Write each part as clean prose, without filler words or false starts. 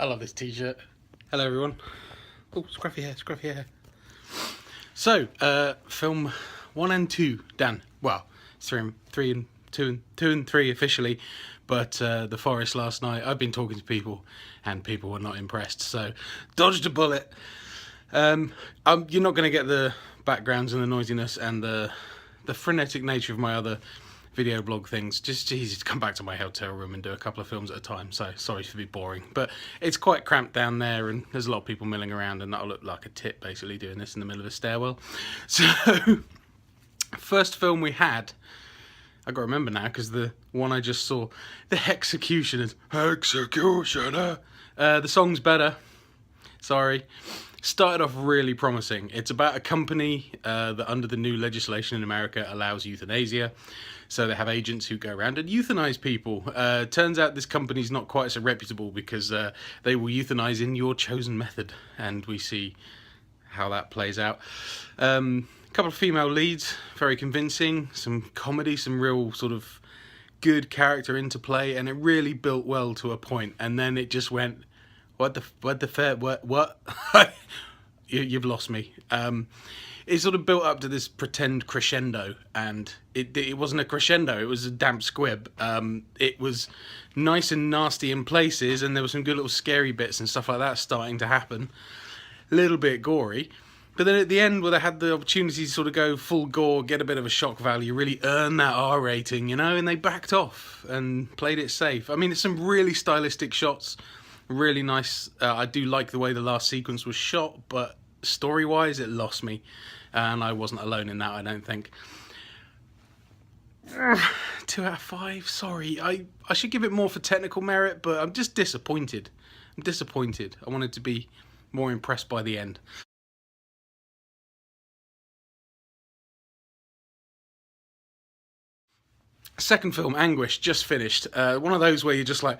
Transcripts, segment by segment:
I love this t-shirt. Hello everyone. Oh, scruffy hair, scruffy hair. So, film 1 and 2, Dan. Well, it's 3 and 2 and 3 officially, but The Forest last night, I've been talking to people and people were not impressed, so dodged a bullet. You're not going to get the backgrounds and the noisiness and the frenetic nature of my other video blog things. Just easy to come back to my hotel room and do a couple of films at a time, so sorry to be boring, but it's quite cramped down there and there's a lot of people milling around and that'll look like a tit basically doing this in the middle of a stairwell. So first film we had, I gotta remember now because the one I just saw, The Hexecutioners. Hexecutioner. The song's better, sorry. Started off really promising. It's about a company that under the new legislation in America allows euthanasia. So they have agents who go around and euthanize people. Turns out this company's not quite so reputable because they will euthanize in your chosen method. And we see how that plays out. A couple of female leads, very convincing. Some comedy, some real sort of good character interplay. And it really built well to a point. And then it just went, what? You've lost me. It sort of built up to this pretend crescendo, and it wasn't a crescendo, it was a damp squib. It was nice and nasty in places, and there were some good little scary bits and stuff like that starting to happen. A little bit gory. But then at the end, where they had the opportunity to sort of go full gore, get a bit of a shock value, really earn that R rating, you know, and they backed off and played it safe. I mean, it's some really stylistic shots, really nice. I do like the way the last sequence was shot, but story-wise, it lost me. And I wasn't alone in that, I don't think. 2 out of 5, sorry. I should give it more for technical merit, but I'm just disappointed. I'm disappointed. I wanted to be more impressed by the end. Second film, Anguish, just finished. One of those where you're just like,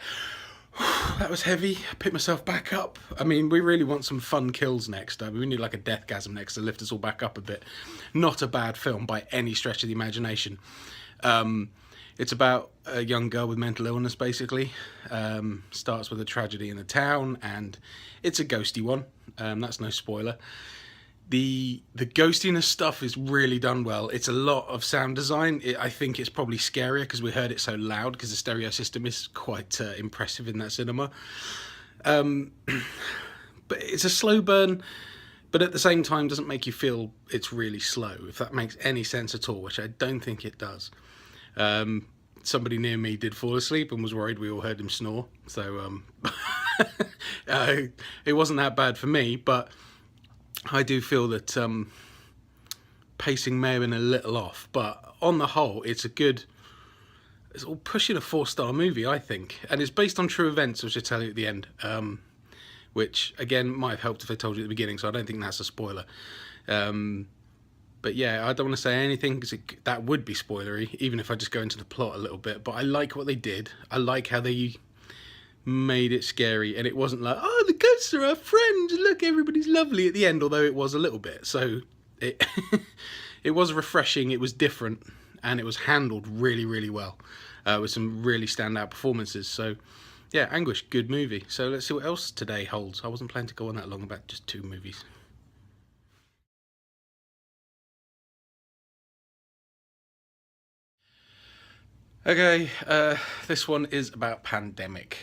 that was heavy, pick myself back up. I mean, we really want some fun kills next. We need like a deathgasm next to lift us all back up a bit. Not a bad film by any stretch of the imagination. It's about a young girl with mental illness, basically. Starts with a tragedy in the town, and it's a ghosty one. That's no spoiler. The ghostiness stuff is really done well. It's a lot of sound design. I think it's probably scarier because we heard it so loud because the stereo system is quite impressive in that cinema. But it's a slow burn, but at the same time doesn't make you feel it's really slow, if that makes any sense at all, which I don't think it does. Somebody near me did fall asleep and was worried we all heard him snore. So it wasn't that bad for me, but I do feel that pacing may have been a little off, but on the whole, it's all pushing a 4-star movie, I think, and it's based on true events, which I tell you at the end, which again might have helped if I told you at the beginning, so I don't think that's a spoiler. But yeah, I don't want to say anything because that would be spoilery, even if I just go into the plot a little bit. But I like what they did. I like how they made it scary, and it wasn't like, oh, the ghosts are our friends, look, everybody's lovely at the end, although it was a little bit. So it it was refreshing, it was different, and it was handled really, really well, with some really standout performances. So yeah, Anguish, good movie. So let's see what else today holds. I wasn't planning to go on that long about just 2 movies. Okay, this one is about pandemic.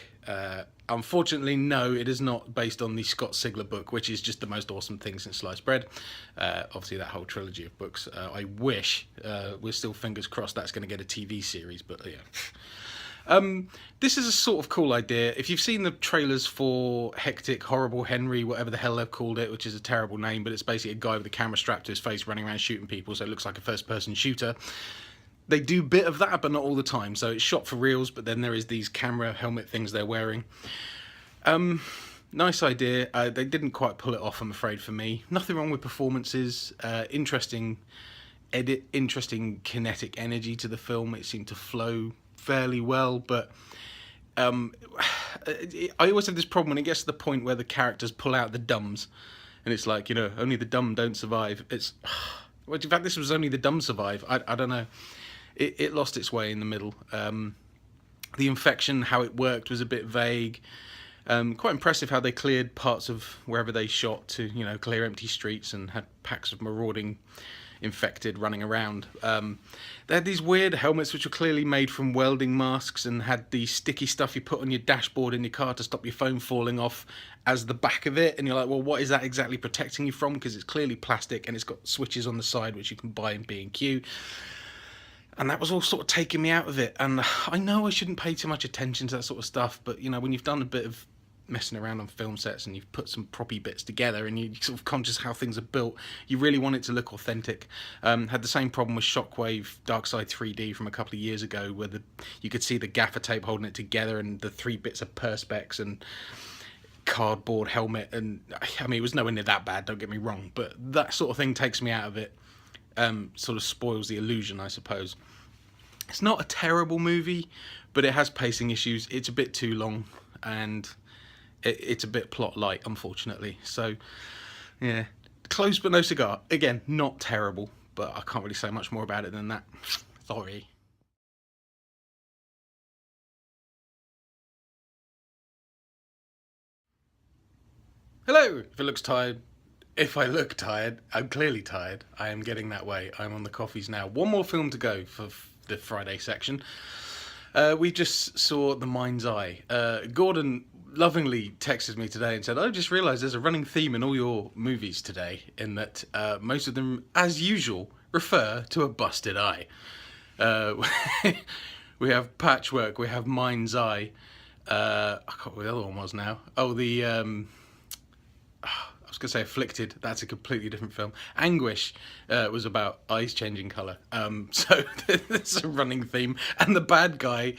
Unfortunately, no, it is not based on the Scott Sigler book, which is just the most awesome thing since sliced bread. Obviously, that whole trilogy of books. I wish, we're still fingers crossed that's going to get a TV series, but yeah. This is a sort of cool idea. If you've seen the trailers for Hectic, Horrible Henry, whatever the hell they've called it, which is a terrible name, but it's basically a guy with a camera strapped to his face running around shooting people, so it looks like a first-person shooter. They do a bit of that, but not all the time. So it's shot for reals, but then there is these camera helmet things they're wearing. Nice idea. They didn't quite pull it off, I'm afraid, for me. Nothing wrong with performances. Interesting edit, interesting kinetic energy to the film. It seemed to flow fairly well, but I always have this problem when it gets to the point where the characters pull out the dumbs, and it's like, you know, only the dumb don't survive. It's, well, in fact, this was only the dumb survive. I don't know. It lost its way in the middle. The infection, how it worked, was a bit vague. Quite impressive how they cleared parts of wherever they shot to, clear empty streets and had packs of marauding infected running around. They had these weird helmets which were clearly made from welding masks and had the sticky stuff you put on your dashboard in your car to stop your phone falling off as the back of it, and you're like, well, what is that exactly protecting you from? Because it's clearly plastic and it's got switches on the side which you can buy in B&Q. And that was all sort of taking me out of it. And I know I shouldn't pay too much attention to that sort of stuff, but when you've done a bit of messing around on film sets and you've put some proppy bits together and you're sort of conscious how things are built, you really want it to look authentic. Had the same problem with Shockwave Darkside 3D from a couple of years ago, where you could see the gaffer tape holding it together and the 3 bits of perspex and cardboard helmet, and I mean, it was nowhere near that bad, don't get me wrong, but that sort of thing takes me out of it. Sort of spoils the illusion, I suppose. It's not a terrible movie, but it has pacing issues. It's a bit too long, and it's a bit plot light, unfortunately. So, yeah, close but no cigar. Again, not terrible, but I can't really say much more about it than that. Sorry. Hello. If I look tired, I'm clearly tired. I am getting that way. I'm on the coffees now. One more film to go for the Friday section. We just saw The Mind's Eye. Gordon lovingly texted me today and said, I just realised there's a running theme in all your movies today, in that most of them, as usual, refer to a busted eye. We have Patchwork, we have Mind's Eye. I can't remember what the other one was now. Oh, I was going to say Afflicted. That's a completely different film. Anguish was about eyes changing colour. So there's a running theme. And the bad guy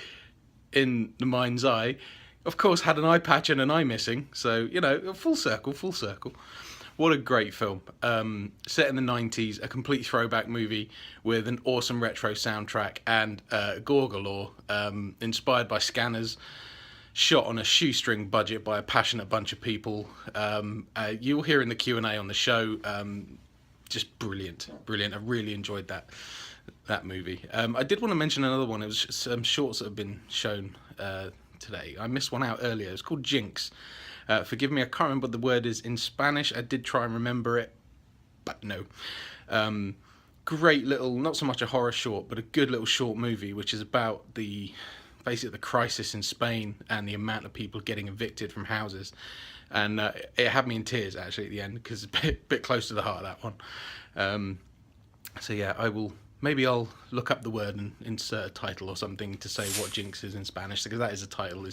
in The Mind's Eye, of course, had an eye patch and an eye missing. So, full circle, full circle. What a great film. Set in the 90s, a complete throwback movie with an awesome retro soundtrack and gore galore, inspired by scanners. Shot on a shoestring budget by a passionate bunch of people. You'll hear in the Q&A on the show, just brilliant. I really enjoyed that movie. I did want to mention another one. It was some shorts that have been shown today. I missed one out earlier. It's called Jinx. Forgive me, I can't remember what the word is in Spanish. I did try and remember it, but no. Great little, not so much a horror short, but a good little short movie, which is about basically the crisis in Spain and the amount of people getting evicted from houses, and it had me in tears actually at the end, because it's a bit close to the heart of that one. So yeah, I'll look up the word and insert a title or something to say what Jinx is in Spanish, because that is a title.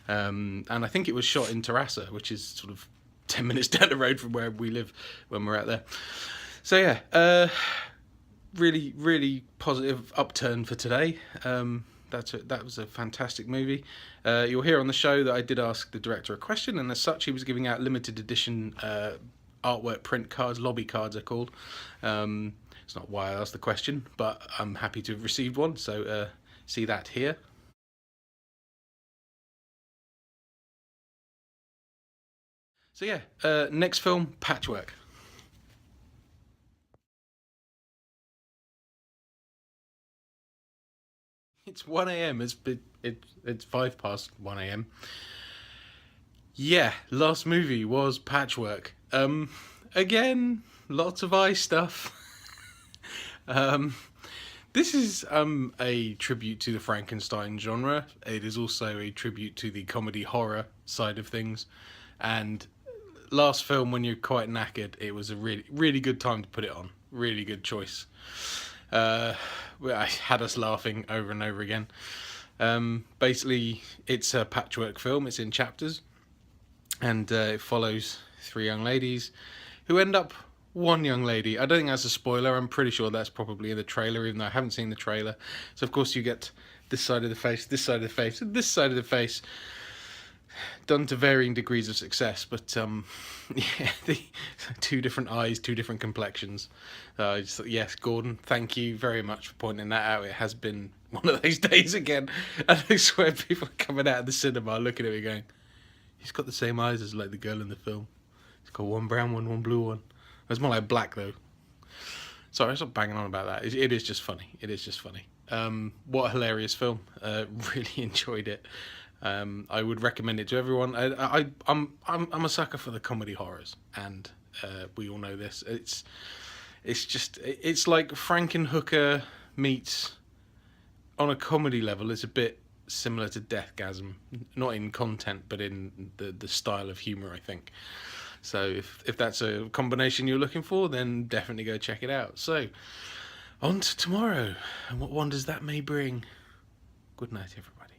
And I think it was shot in Terrassa, which is sort of 10 minutes down the road from where we live when we're out there. So yeah, really positive upturn for today. That was a fantastic movie. You'll hear on the show that I did ask the director a question, and as such, he was giving out limited edition artwork print cards, lobby cards they're called. It's not why I asked the question, but I'm happy to have received one, so see that here. So yeah, next film, Patchwork. It's 1 a.m. It's 5 past 1 a.m. Yeah, last movie was Patchwork. Again, lots of eye stuff. This is a tribute to the Frankenstein genre. It is also a tribute to the comedy horror side of things. And last film, when you're quite knackered, it was a really good time to put it on. Really good choice. I had us laughing over and over again. Basically, it's a patchwork film. It's in chapters, and it follows 3 young ladies who end up one young lady. I don't think that's a spoiler. I'm pretty sure that's probably in the trailer, even though I haven't seen the trailer. So of course you get this side of the face, this side of the face, and this side of the face, done to varying degrees of success, but yeah, the 2 different eyes, 2 different complexions. I just thought, yes, Gordon, thank you very much for pointing that out. It has been one of those days again, and I swear people are coming out of the cinema looking at me going, he's got the same eyes as like the girl in the film. He's got one brown one, one blue one. It's more like black though. Sorry, I'm not banging on about that. It is just funny. It is just funny. What a hilarious film. Really enjoyed it. I would recommend it to everyone. I'm a sucker for the comedy horrors, and we all know this. It's like Frankenhooker meets, on a comedy level, it's a bit similar to Deathgasm, not in content but in the style of humor, I think. So if that's a combination you're looking for, then definitely go check it out. So on to tomorrow and what wonders that may bring. Good night, everybody.